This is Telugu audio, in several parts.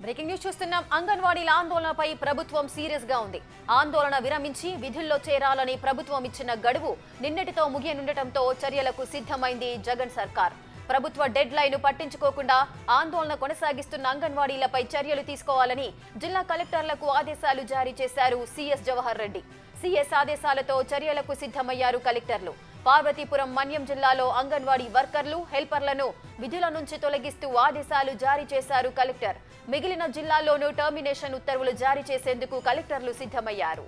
బ్రేకింగ్ న్యూస్ చూస్తున్నాం. అంగన్వాడీల ఆందోళనపై ప్రభుత్వం సీరియస్ గా ఉంది. ఆందోళన విరమించి విధుల్లో చేరాలని ప్రభుత్వం ఇచ్చిన గడువు నిన్నటితో ముగియనుండటంతో చర్యలకు సిద్ధమైంది జగన్ సర్కార్. ప్రభుత్వ డెడ్ లైన్ పట్టించుకోకుండా ఆందోళన కొనసాగిస్తున్న అంగన్వాడీలపై చర్యలు తీసుకోవాలని జిల్లా కలెక్టర్లకు ఆదేశాలు జారీ చేశారు సీఎస్ జవహర్ రెడ్డి. సీఎస్ ఆదేశాలతో చర్యలకు సిద్ధమయ్యారు కలెక్టర్లు. పార్వతీపురం మన్యం జిల్లాలో అంగన్వాడీ వర్కర్లు హెల్పర్లను విధుల నుంచి తొలగిస్తూ ఆదేశాలు జారీ చేశారు కలెక్టర్. మిగిలిన జిల్లాల్లోనూ టర్మినేషన్ ఉత్తర్వులు జారీ చేసేందుకు కలెక్టర్లు సిద్ధమయ్యారు.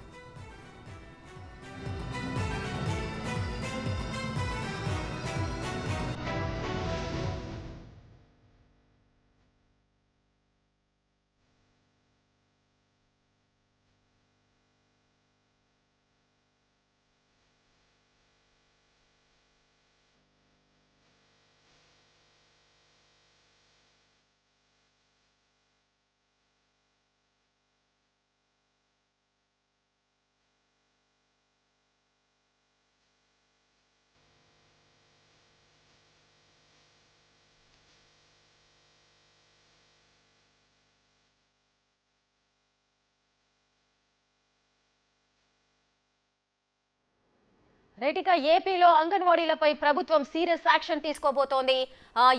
రైట్గా ఏపీలో అంగన్వాడీలపై ప్రభుత్వం సీరియస్ యాక్షన్ తీసుకోబోతోంది.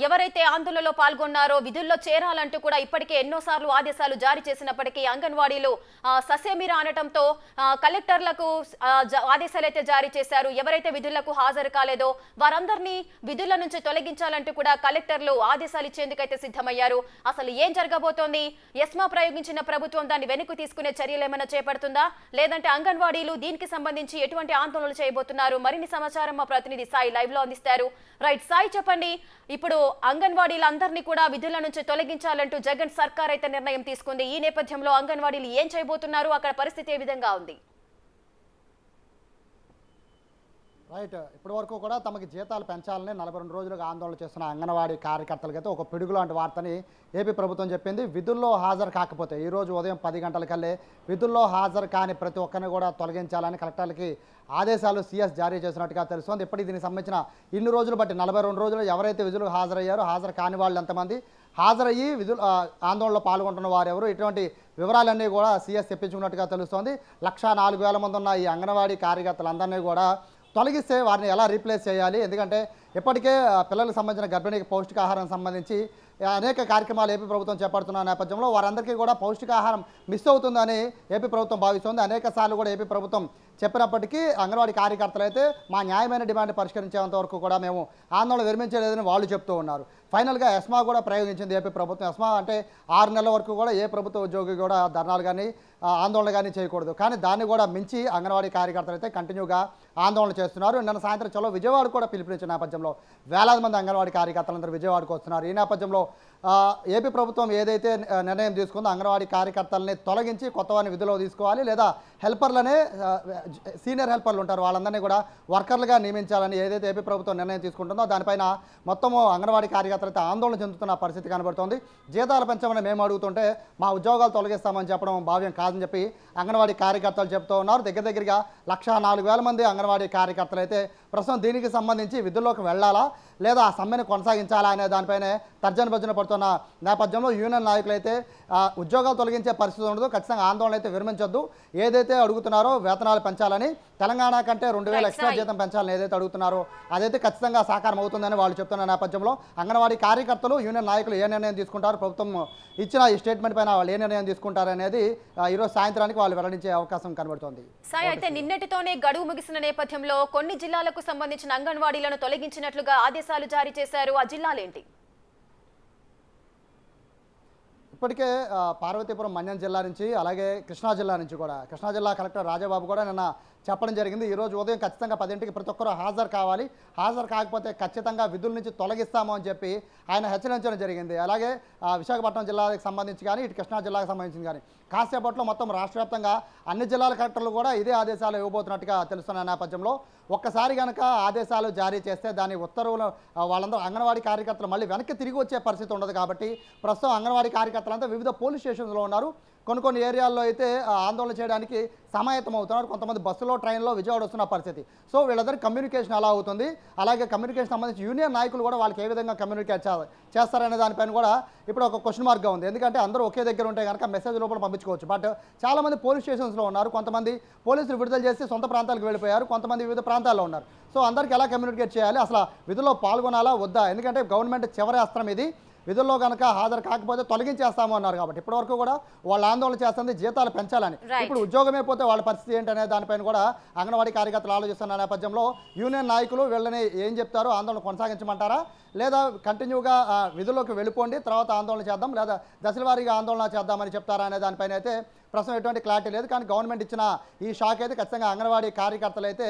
ఎవరైతే ఆందోళనలో పాల్గొన్నారో విధుల్లో చేరాలంటూ కూడా ఇప్పటికే ఎన్నోసార్లు ఆదేశాలు జారీ చేసినప్పటికీ అంగన్వాడీలు ససేమిరా అనటంతో కలెక్టర్లకు ఆదేశాలు అయితే జారీ చేశారు. ఎవరైతే విధులకు హాజరు కాలేదో వారందరినీ విధుల నుంచి తొలగించాలంటూ కూడా కలెక్టర్లు ఆదేశాలు ఇచ్చేందుకైతే సిద్ధమయ్యారు. అసలు ఏం జరగబోతోంది? ఎస్మా ప్రయోగించిన ప్రభుత్వం దాన్ని వెనక్కి తీసుకునే చర్యలు ఏమైనా చేపడుతుందా, లేదంటే అంగన్వాడీలు దీనికి సంబంధించి ఎటువంటి ఆందోళనలు చేయబోతున్నారు? మరిన్ని సమాచారం మా ప్రతినిధి సాయి లైవ్ లో అందిస్తారు. రైట్ సాయి, చెప్పండి. ఇప్పుడు అంగన్వాడీలందరినీ కూడా విధుల నుంచి తొలగించాలంటూ జగన్ సర్కార్ అయితే నిర్ణయం తీసుకుంది. ఈ నేపథ్యంలో అంగన్వాడీలు ఏం చేయబోతున్నారు? అక్కడ పరిస్థితి ఏ విధంగా ఉంది? రైట్, ఇప్పటి వరకు కూడా తమకి జీతాలు పెంచాలని 42 రోజులుగా ఆందోళన చేస్తున్న అంగన్వాడీ కార్యకర్తలకైతే ఒక పిడుగు లాంటి వార్తని ఏపీ ప్రభుత్వం చెప్పింది. విధుల్లో హాజరు కాకపోతే ఈరోజు ఉదయం 10 గంటలకల్లే విధుల్లో హాజరు కాని ప్రతి ఒక్కరిని కూడా తొలగించాలని కలెక్టర్లకి ఆదేశాలు సీఎస్ జారీ చేసినట్టుగా తెలుస్తోంది. ఇప్పటికి దీనికి సంబంధించిన ఇన్ని రోజులు బట్టి 42 రోజులు ఎవరైతే విధులకు హాజరయ్యారో, హాజరు కాని వాళ్ళు ఎంతమంది, హాజరయ్యి విధులు ఆందోళనలో పాల్గొంటున్న వారు ఎవరు, ఇటువంటి వివరాలన్నీ కూడా సీఎస్ తెప్పించుకున్నట్టుగా తెలుస్తోంది. 1,04,000 మంది ఉన్న ఈ అంగన్వాడీ కార్యకర్తలందరినీ కూడా తొలగిస్తే వారిని ఎలా రీప్లేస్ చేయాలి? ఎందుకంటే ఇప్పటికే పిల్లలకు సంబంధించిన గర్భిణీకి పౌష్టికాహారం సంబంధించి అనేక కార్యక్రమాలు ఏపీ ప్రభుత్వం చేపడుతున్న నేపథ్యంలో వారందరికీ కూడా పౌష్టికాహారం మిస్ అవుతుందని ఏపీ ప్రభుత్వం భావిస్తోంది. అనేక సార్లు కూడా ఏపీ ప్రభుత్వం చెప్పినప్పటికీ అంగన్వాడీ కార్యకర్తలు అయితే మా న్యాయమైన డిమాండ్ పరిష్కరించేంత వరకు కూడా మేము ఆందోళన విరమించలేదని వాళ్ళు చెప్తూ ఉన్నారు. ఫైనల్గా ఎస్మా కూడా ప్రయోగించింది ఏపీ ప్రభుత్వం. ఎస్మా అంటే 6 నెలల వరకు కూడా ఏ ప్రభుత్వ ఉద్యోగి కూడా ధర్నాలు కానీ ఆందోళన కానీ చేయకూడదు. కానీ దాన్ని కూడా మించి అంగన్వాడీ కార్యకర్తలు అయితే కంటిన్యూగా ఆందోళన చేస్తున్నారు. నిన్న సాయంత్రం చలో విజయవాడ కూడా పిలుపునిచ్చిన నేపథ్యంలో వేలాది మంది అంగన్వాడీ కార్యకర్తలందరూ విజయవాడకు వస్తున్నారు. ఈ నేపథ్యంలో ఏపీ ప్రభుత్వం ఏదైతే నిర్ణయం తీసుకుందో అంగన్వాడీ కార్యకర్తలని తొలగించి కొత్త వారిని విధులో తీసుకోవాలి, లేదా హెల్పర్లనే సీనియర్ హెల్పర్లు ఉంటారు వాళ్ళందరినీ కూడా వర్కర్లుగా నియమించాలని ఏదైతే ఏపీ ప్రభుత్వం నిర్ణయం తీసుకుంటుందో దానిపైన మొత్తము అంగన్వాడీ కార్యకర్తలైతే ఆందోళన చెందుతున్న పరిస్థితి కనబడుతోంది. జీతాలు పెంచమని మేము అడుగుతుంటే మా ఉద్యోగాలు తొలగిస్తామని చెప్పడం భావ్యం కాదని చెప్పి అంగన్వాడీ కార్యకర్తలు చెప్తూ ఉన్నారు. దగ్గరగా 1,04,000 మంది అంగన్వాడీ కార్యకర్తలు అయితే ప్రస్తుతం దీనికి సంబంధించి విధుల్లోకి వెళ్ళాలా లేదా ఆ సమ్మెను కొనసాగించాలా అనే దానిపైనే తర్జన భర్జన పడుతున్న నేపథ్యంలో యూనియన్ నాయకులు అయితే ఉద్యోగాలు తొలగించే పరిస్థితి ఉండదు, ఖచ్చితంగా ఆందోళన అయితే విరమించొద్దు, ఏదైతే అడుగుతున్నారో వేతనాలు పెంచాలని, తెలంగాణ కంటే 2,000 ఎక్స్ట్రా జీతం పెంచాలని ఏదైతే అడుగుతున్నారో అదైతే ఖచ్చితంగా సాకారం అవుతుందని వాళ్ళు చెప్తున్న నేపథ్యంలో అంగన్వాడీ కార్యకర్తలు యూనియన్ నాయకులు ఏ నిర్ణయం తీసుకుంటారు, ప్రభుత్వం ఇచ్చిన ఈ స్టేట్మెంట్ పైన వాళ్ళు ఏ నిర్ణయం తీసుకుంటారు అనేది ఈరోజు సాయంత్రానికి వాళ్ళు వెల్లడించే అవకాశం కనబడుతోంది. సాయి, అయితే నిన్నటితోనే గడువు ముగిసిన నేపథ్యంలో కొన్ని జిల్లాలకు సంబంధించిన అంగన్వాడీలను తొలగించినట్లుగా ఆదేశాలు జారీ చేశారు. ఆ జిల్లాలేంటి? ఇప్పటికే పార్వతీపురం మన్యం జిల్లా నుంచి అలాగే కృష్ణా జిల్లా నుంచి కూడా కృష్ణా జిల్లా కలెక్టర్ రాజాబాబు కూడా నిన్న చెప్పడం జరిగింది. ఈరోజు ఉదయం ఖచ్చితంగా 10ంటికి ప్రతి ఒక్కరూ హాజరు కావాలి, హాజరు కాకపోతే ఖచ్చితంగా విధుల నుంచి తొలగిస్తాము అని చెప్పి ఆయన హెచ్చరించడం జరిగింది. అలాగే విశాఖపట్నం జిల్లాకు సంబంధించి కానీ ఇటు కృష్ణా జిల్లాకు సంబంధించి కానీ కాసేపట్లో మొత్తం రాష్ట్ర వ్యాప్తంగా అన్ని జిల్లాల కలెక్టర్లు కూడా ఇదే ఆదేశాలు ఇవ్వబోతున్నట్టుగా తెలుస్తున్న నేపథ్యంలో ఒక్కసారి కనుక ఆదేశాలు జారీ చేస్తే దాని ఉత్తర్వులు వాళ్ళందరూ అంగన్వాడీ కార్యకర్తలు మళ్ళీ వెనక్కి తిరిగి వచ్చే పరిస్థితి ఉండదు. కాబట్టి ప్రస్తుతం అంగన్వాడీ కార్యకర్తలంతా వివిధ పోలీస్ స్టేషన్స్లో ఉన్నారు. కొన్ని ఏరియాల్లో అయితే ఆందోళన చేయడానికి సమాయత్తం అవుతున్నారు. కొంతమంది బస్సులో ట్రైన్లో విజయవాడ వస్తున్న పరిస్థితి. సో వీళ్ళందరి కమ్యూనికేషన్ ఎలా అవుతుంది, అలాగే కమ్యూనికేషన్ సంబంధించి యూనియన్ నాయకులు కూడా వాళ్ళకి ఏ విధంగా కమ్యూనికేట్ చేస్తారనే దానిపైన కూడా ఇప్పుడు ఒక క్వశ్చన్ మార్క్గా ఉంది. ఎందుకంటే అందరూ ఒకే దగ్గర ఉంటే కనుక మెసేజ్ లోపల పంపించుకోవచ్చు. బట్ చాలామంది పోలీస్ స్టేషన్స్లో ఉన్నారు, కొంతమంది పోలీసులు విడుదల చేసి సొంత ప్రాంతాలకు వెళ్ళిపోయారు, కొంతమంది వివిధ ప్రాంతాల్లో ఉన్నారు. సో అందరికి ఎలా కమ్యూనికేట్ చేయాలి, అసలు విధుల్లో పాల్గొనాలా వద్దా? ఎందుకంటే గవర్నమెంట్ చివరి అస్త్రం ఇది. విధుల్లో కనుక హాజరు కాకపోతే తొలగించేస్తాము అన్నారు. కాబట్టి ఇప్పటివరకు కూడా వాళ్ళు ఆందోళన చేస్తుంది జీతాలు పెంచాలని. ఇప్పుడు ఉద్యోగమే పోతే వాళ్ళ పరిస్థితి ఏంటనే దానిపైన కూడా అంగన్వాడీ కార్యకర్తలు ఆలోచిస్తున్న నేపథ్యంలో యూనియన్ నాయకులు వీళ్ళని ఏం చెప్తారో, ఆందోళన కొనసాగించమంటారా లేదా కంటిన్యూగా విధుల్లోకి వెళ్ళిపోండి తర్వాత ఆందోళన చేద్దాం, లేదా దశల వారీగా ఆందోళన చేద్దామని చెప్తారా అనే దానిపైన అయితే ప్రస్తుతం ఎటువంటి క్లారిటీ లేదు. కానీ గవర్నమెంట్ ఇచ్చిన ఈ షాక్ అయితే ఖచ్చితంగా అంగన్వాడీ కార్యకర్తలు అయితే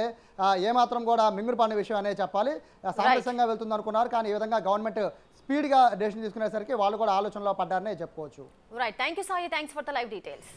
ఏమాత్రం కూడా మింగుడు పడిన విషయం అనేది చెప్పాలి. సామరస్యంగా వెళ్తుంది అనుకున్నారు, కానీ ఈ విధంగా గవర్నమెంట్ స్పీడ్గా డెసిషన్ తీసుకునేసరికి వాళ్ళు కూడా ఆలోచనలో పడ్డారనే చెప్పుకోవచ్చు. Right, thank you Sai, thanks for the live details.